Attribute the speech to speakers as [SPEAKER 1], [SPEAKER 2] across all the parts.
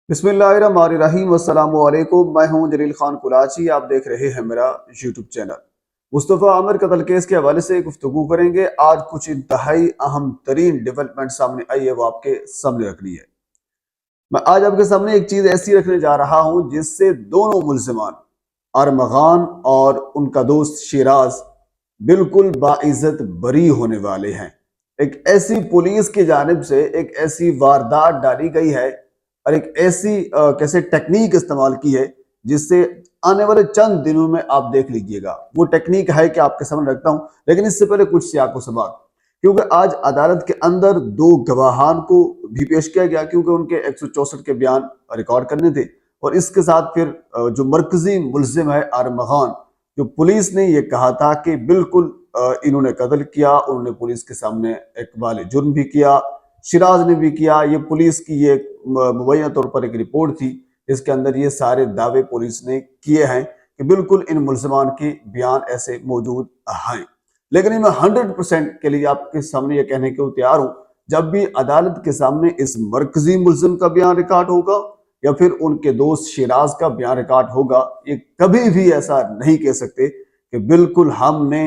[SPEAKER 1] बिस्मिल्लाहिर्रहमानिर्रहीम। अस्सलाम वालेकुम। मैं हूं जलील खान कुलाची। आप देख रहे हैं मेरा यूट्यूब चैनल। मुस्तफ़ा आमिर कत्ल केस के हवाले से गुफ्तगू करेंगे। आज कुछ इंतहाई अहम तरीन डेवलपमेंट सामने आई है, वो आपके सामने रखनी है। मैं आज आपके सामने एक चीज ऐसी रखने जा रहा हूं जिससे दोनों मुल्ज़िमान अरमगान और उनका दोस्त शिराज बिल्कुल बाइज्जत बरी होने वाले हैं। एक ऐसी पुलिस की जानिब से एक ऐसी वारदात डाली गई है और एक ऐसी कैसे टेक्निक इस्तेमाल की है जिससे आने वाले चंद दिनों में आप देख लीजिएगा। वो टेक्निक है कि आपके सामने रखता हूं, लेकिन इससे पहले कुछ सियाको सबाक। क्योंकि आज अदालत के अंदर दो गवाहान को भी पेश किया गया, क्योंकि उनके 164 के बयान रिकॉर्ड करने थे। और इसके साथ फिर जो मरकजी मुल्जिम है अरमगान, जो पुलिस ने ये कहा था कि बिल्कुल इन्होंने कत्ल किया, उन्होंने पुलिस के सामने इकबाल जुर्म भी किया, शिराज ने भी किया। ये पुलिस की ये मुबैना तौर पर एक रिपोर्ट थी, इसके अंदर ये सारे दावे पुलिस ने किए हैं कि बिल्कुल इन मुल्जिमान के बयान ऐसे मौजूद हैं। लेकिन मैं 100% के लिए आपके सामने ये कहने को तैयार हूं, जब भी अदालत के सामने इस मरकजी मुल्जिम का बयान रिकॉर्ड होगा या फिर उनके दोस्त शिराज का बयान रिकॉर्ड होगा, ये कभी भी ऐसा नहीं कह सकते कि बिल्कुल हमने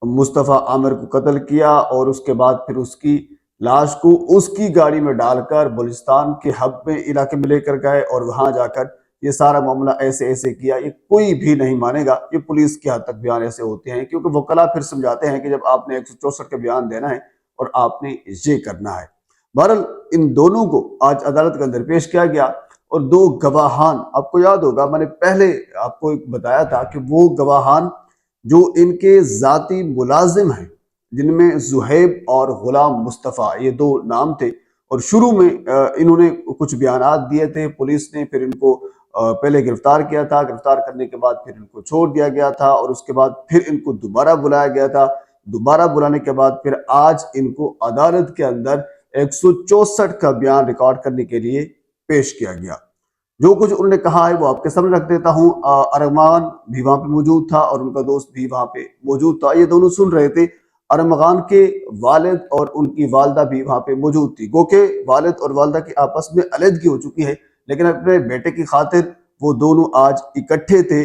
[SPEAKER 1] मुस्तफ़ा आमिर को कत्ल किया और उसके बाद फिर उसकी लाश को उसकी गाड़ी में डालकर बलूचिस्तान के हब में इलाके में लेकर गए और वहां जाकर ये सारा मामला ऐसे ऐसे किया। ये कोई भी नहीं मानेगा। ये पुलिस के हद तक बयान ऐसे होते हैं, क्योंकि वकला फिर समझाते हैं कि जब आपने 164 के बयान देना है और आपने ये करना है। बहरहाल इन दोनों को आज अदालत के अंदर पेश किया गया और दो गवाहान, आपको याद होगा मैंने पहले आपको बताया था कि वो गवाहान जो इनके जाती मुलाजिम हैं, जिनमें जुहैब और गुलाम मुस्तफ़ा ये दो नाम थे। और शुरू में इन्होंने कुछ बयानात दिए थे। पुलिस ने फिर इनको पहले गिरफ्तार किया था, गिरफ्तार करने के बाद फिर इनको छोड़ दिया गया था और उसके बाद फिर इनको दोबारा बुलाया गया था। दोबारा बुलाने के बाद फिर आज इनको अदालत के अंदर 164 का बयान रिकॉर्ड करने के लिए पेश किया गया। जो कुछ उन्होंने कहा है वो आपके सामने रख देता हूं। अरमान भी वहां पे मौजूद था और उनका दोस्त भी वहां पे मौजूद था। ये दोनों सुन रहे थे। अरमगान के वालिद और उनकी वालदा भी वहां पे मौजूद थी। गो के वालिद और वालदा की आपस में अलहदगी हो चुकी है, लेकिन अपने बेटे की खातिर वो दोनों आज इकट्ठे थे।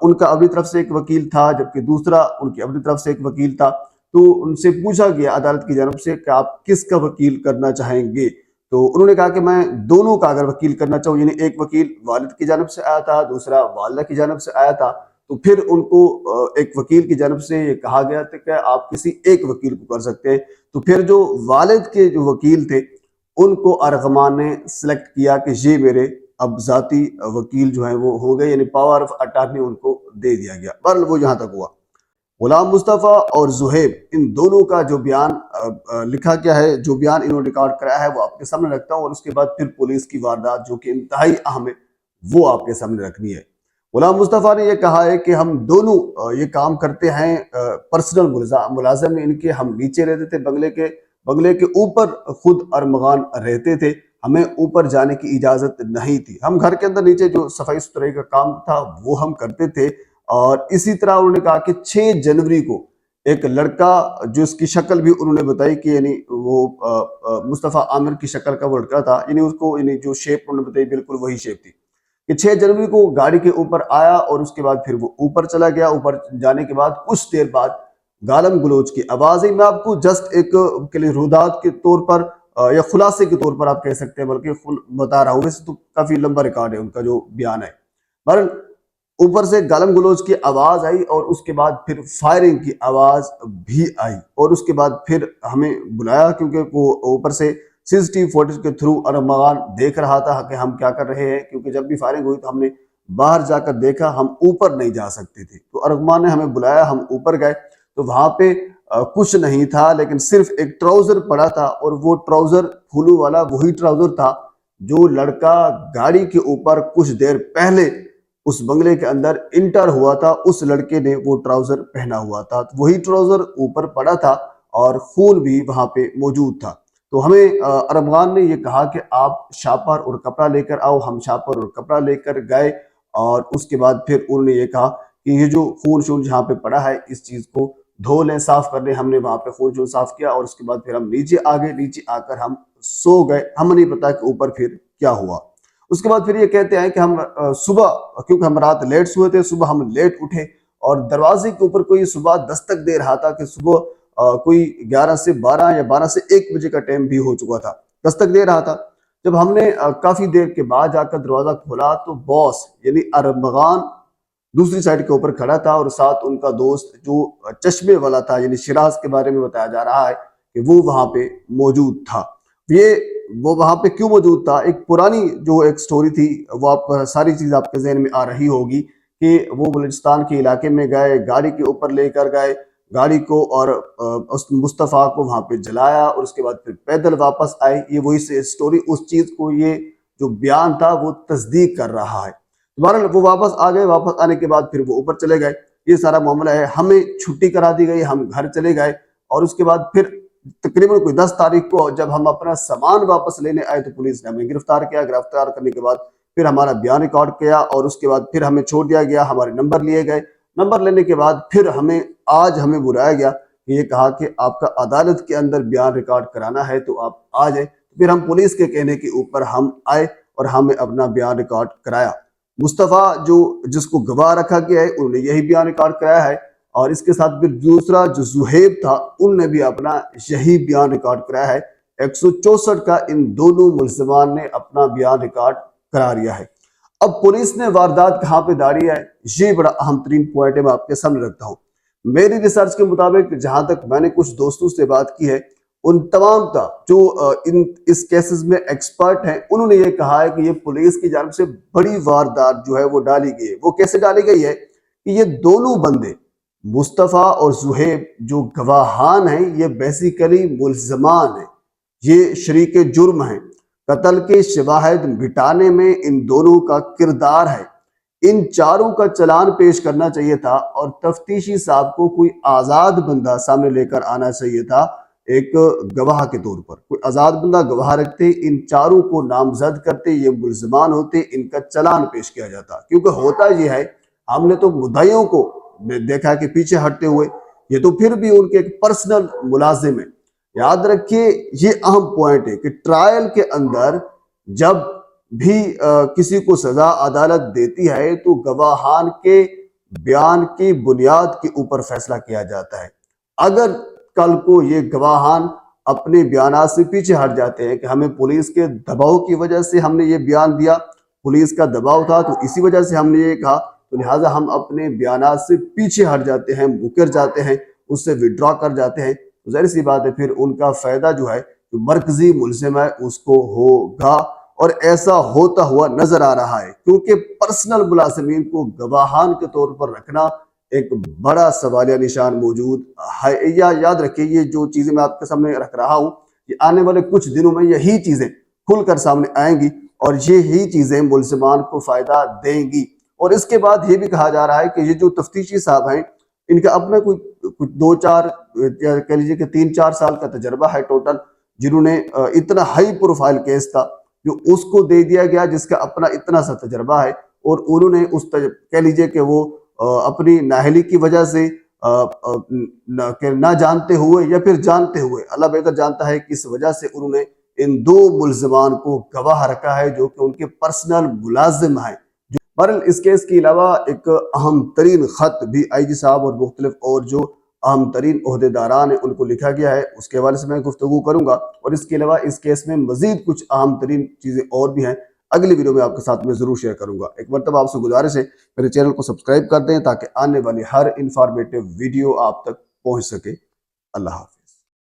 [SPEAKER 1] उनका अपनी तरफ से एक वकील था, जबकि दूसरा उनकी अपनी तरफ से एक वकील था। तो उनसे पूछा गया अदालत की जानब से कि आप किसका वकील करना चाहेंगे। तो उन्होंने कहा कि मैं दोनों का अगर वकील करना चाहूँ, यानी एक वकील वालिद की जानब से आया था, दूसरा वालदा की जानब से आया था। तो फिर उनको एक वकील की जानब से ये कहा गया था कि आप किसी एक वकील को कर सकते हैं। तो फिर जो वालिद के जो वकील थे उनको अरगमान ने सिलेक्ट किया कि ये मेरे अब जाती वकील जो है वो हो गए, यानी पावर ऑफ अटॉर्नी उनको दे दिया गया। बहरहाल वो यहाँ तक हुआ। गुलाम मुस्तफ़ा और जुहैब, इन दोनों का जो बयान लिखा गया है, जो बयान इन्होंने रिकॉर्ड कराया है, वो आपके सामने रखता हूँ और उसके बाद फिर पुलिस की वारदात जो कि इंतहाई अहम है वो आपके सामने रखनी है। गुलाम मुस्तफ़ा ने यह कहा है कि हम दोनों ये काम करते हैं, पर्सनल मुलाजिम ने इनके, हम नीचे रहते थे बंगले के ऊपर खुद अरमगान रहते थे। हमें ऊपर जाने की इजाजत नहीं थी। हम घर के अंदर नीचे जो सफाई सुथराई का काम था वो हम करते थे। और इसी तरह उन्होंने कहा कि 6 जनवरी को एक लड़का, जो इसकी शक्ल भी उन्होंने बताई कि यानी वो मुस्तफ़ा आमिर की शक्ल का वो लड़का था, यानी उसको यानी जो शेप उन्होंने बताई बिल्कुल वही शेप थी, कि 6 जनवरी को गाड़ी के ऊपर आया और उसके बाद फिर वो ऊपर चला गया। ऊपर जाने के बाद कुछ देर बाद गालम गलोच की आवाज आई। मैं आपको जस्ट एक के लिए रुदात के तौर पर या खुलासे के तौर पर आप कह सकते हैं, बल्कि बता रहा हूँ। वैसे तो काफी लंबा रिकॉर्ड है उनका जो बयान है। बहरहाल ऊपर से गालम गलोच की आवाज आई और उसके बाद फिर फायरिंग की आवाज भी आई और उसके बाद फिर हमें बुलाया, क्योंकि वो ऊपर से सीसीटीवी फुटेज के थ्रू अरमगान देख रहा था कि हम क्या कर रहे हैं। क्योंकि जब भी फायरिंग हुई तो हमने बाहर जाकर देखा, हम ऊपर नहीं जा सकते थे। तो अरमान ने हमें बुलाया, हम ऊपर गए तो वहां पे कुछ नहीं था, लेकिन सिर्फ एक ट्राउजर पड़ा था और वो ट्राउजर फूलू वाला वही ट्राउजर था जो लड़का गाड़ी के ऊपर कुछ देर पहले उस बंगले के अंदर इंटर हुआ था, उस लड़के ने वो ट्राउजर पहना हुआ था। तो वही ट्राउजर ऊपर पड़ा था और खून भी वहां पे मौजूद था। तो हमें अरमगान ने ये कहा कि आप शापर और कपड़ा लेकर आओ। हम शापर और कपड़ा लेकर गए और उसके बाद फिर उन्होंने ये कहा कि ये जो खून शून जहाँ पे पड़ा है इस चीज को धो लें, साफ कर लें। हमने वहां पे खून शून साफ किया और उसके बाद फिर हम नीचे आ गए। नीचे आकर हम सो गए। हमें नहीं पता कि ऊपर फिर क्या हुआ। اس کے بعد پھر یہ کہتے ہیں کہ ہم صبح، کیونکہ ہم رات لیٹ سوئے تھے، صبح ہم لیٹ اٹھے اور دروازے کے اوپر کوئی صبح دستک دے رہا تھا کہ صبح کوئی 11 سے 12 یا 12 سے 1 بجے کا ٹائم بھی ہو چکا تھا، دستک دے رہا تھا۔ جب ہم نے کافی دیر کے بعد جا کر دروازہ کھولا تو باس یعنی ارمغان دوسری سائڈ کے اوپر کھڑا تھا، اور ساتھ ان کا دوست جو چشمے والا تھا، یعنی شراز کے بارے میں بتایا جا رہا ہے کہ وہ وہاں پہ موجود تھا۔ وہ وہاں پہ کیوں موجود تھا؟ ایک پرانی جو ایک سٹوری تھی، وہ آپ ساری چیز آپ کے ذہن میں آ رہی ہوگی کہ وہ بلوچستان کے علاقے میں گئے، گاڑی کے اوپر لے کر گئے گاڑی کو، اور مصطفیٰ کو وہاں پہ جلایا، اور اس کے بعد پھر پیدل واپس آئے۔ یہ وہی سے سٹوری اس چیز کو، یہ جو بیان تھا وہ تصدیق کر رہا ہے۔ بہرحال وہ واپس آ گئے، واپس آنے کے بعد پھر وہ اوپر چلے گئے، یہ سارا معاملہ ہے۔ ہمیں چھٹی کرا دی گئی، ہم گھر چلے گئے، اور اس کے بعد پھر تقریباً کوئی 10 تاریخ کو جب ہم اپنا سامان واپس لینے آئے تو پولیس نے ہمیں گرفتار کیا۔ گرفتار کرنے کے بعد پھر ہمارا بیان ریکارڈ کیا، اور اس کے بعد پھر ہمیں چھوڑ دیا گیا، ہمارے نمبر لیے گئے۔ نمبر لینے کے بعد پھر آج ہمیں بلایا گیا کہ یہ کہا کہ آپ کا عدالت کے اندر بیان ریکارڈ کرانا ہے تو آپ آ جائیں۔ پھر ہم پولیس کے کہنے کے اوپر ہم آئے اور ہمیں اپنا بیان ریکارڈ کرایا۔ مصطفیٰ جس کو گواہ رکھا گیا ہے، انہوں نے یہی بیان ریکارڈ کرایا ہے، اور اس کے ساتھ پھر دوسرا جو زہیب تھا، ان نے بھی اپنا یہی بیان ریکارڈ کرایا ہے۔ 164 کا ان دونوں ملزمان نے اپنا بیان ریکارڈ کرا لیا ہے۔ اب پولیس نے واردات کہاں پہ داری ہے، یہ بڑا اہم ترین پوائنٹ ہے، میں آپ کے سامنے رکھتا ہوں۔ میری ریسرچ کے مطابق جہاں تک میں نے کچھ دوستوں سے بات کی ہے، ان تمام کا جو اس کیسز میں ایکسپرٹ ہیں، انہوں نے یہ کہا ہے کہ یہ پولیس کی جانب سے بڑی واردات جو ہے وہ ڈالی گئی ہے۔ وہ کیسے ڈالی گئی ہے کہ یہ دونوں بندے مصطفیٰ اور زہیب جو گواہان ہیں، یہ بیسیکلی ملزمان ہیں، یہ شریک جرم ہیں۔ قتل کے شواہد مٹانے میں ان دونوں کا کردار ہے۔ ان چاروں کا چلان پیش کرنا چاہیے تھا، اور تفتیشی صاحب کو کوئی آزاد بندہ سامنے لے کر آنا چاہیے تھا ایک گواہ کے طور پر۔ کوئی آزاد بندہ گواہ رکھتے، ان چاروں کو نامزد کرتے، یہ ملزمان ہوتے، ان کا چلان پیش کیا جاتا۔ کیونکہ ہوتا یہ ہے، ہم نے تو مدعیوں کو دیکھا کہ پیچھے ہٹتے ہوئے، یہ تو پھر بھی ان کے ایک پرسنل ملازم ہیں۔ یاد رکھیے، یہ اہم پوائنٹ ہے کہ ٹرائل کے اندر جب بھی کسی کو سزا عدالت دیتی ہے تو گواہان کے بیان کی بنیاد کے اوپر فیصلہ کیا جاتا ہے۔ اگر کل کو یہ گواہان اپنے بیانات سے پیچھے ہٹ جاتے ہیں کہ ہمیں پولیس کے دباؤ کی وجہ سے ہم نے یہ بیان دیا، پولیس کا دباؤ تھا تو اسی وجہ سے ہم نے یہ کہا، تو لہٰذا ہم اپنے بیانات سے پیچھے ہٹ جاتے ہیں، مکر جاتے ہیں، اس سے وڈرا کر جاتے ہیں، تو ظاہر سی بات ہے پھر ان کا فائدہ جو ہے جو مرکزی ملزم ہے اس کو ہوگا، اور ایسا ہوتا ہوا نظر آ رہا ہے۔ کیونکہ پرسنل ملازمین کو گواہان کے طور پر رکھنا ایک بڑا سوالیہ نشان موجود ہے۔ یاد رکھیے، یہ جو چیزیں میں آپ کے سامنے رکھ رہا ہوں، یہ آنے والے کچھ دنوں میں یہی چیزیں کھل کر سامنے آئیں گی، اور یہی چیزیں ملزمان کو فائدہ دیں گی۔ اور اس کے بعد یہ بھی کہا جا رہا ہے کہ یہ جو تفتیشی صاحب ہیں، ان کا اپنا کوئی 2-4 یا کہہ لیجیے کہ 3-4 سال کا تجربہ ہے ٹوٹل، جنہوں نے اتنا ہائی پروفائل کیس تھا جو اس کو دے دیا گیا، جس کا اپنا اتنا سا تجربہ ہے، اور انہوں نے کہہ لیجیے کہ وہ اپنی نااہلی کی وجہ سے نہ جانتے ہوئے یا پھر جانتے ہوئے، اللہ بہتر جانتا ہے کس وجہ سے انہوں نے ان 2 ملزمان کو گواہ رکھا ہے جو کہ ان کے پرسنل ملازم ہیں۔ بہرحال اس کیس کے علاوہ ایک اہم ترین خط بھی آئی جی صاحب اور مختلف اور جو اہم ترین عہدیداران ہیں ان کو لکھا گیا ہے، اس کے حوالے سے میں گفتگو کروں گا، اور اس کے علاوہ اس کیس میں مزید کچھ اہم ترین چیزیں اور بھی ہیں، اگلی ویڈیو میں آپ کے ساتھ میں ضرور شیئر کروں گا۔ ایک مرتبہ آپ سے گزارش ہے میرے چینل کو سبسکرائب کر دیں تاکہ آنے والی ہر انفارمیٹیو ویڈیو آپ تک پہنچ سکے۔ اللہ حافظ۔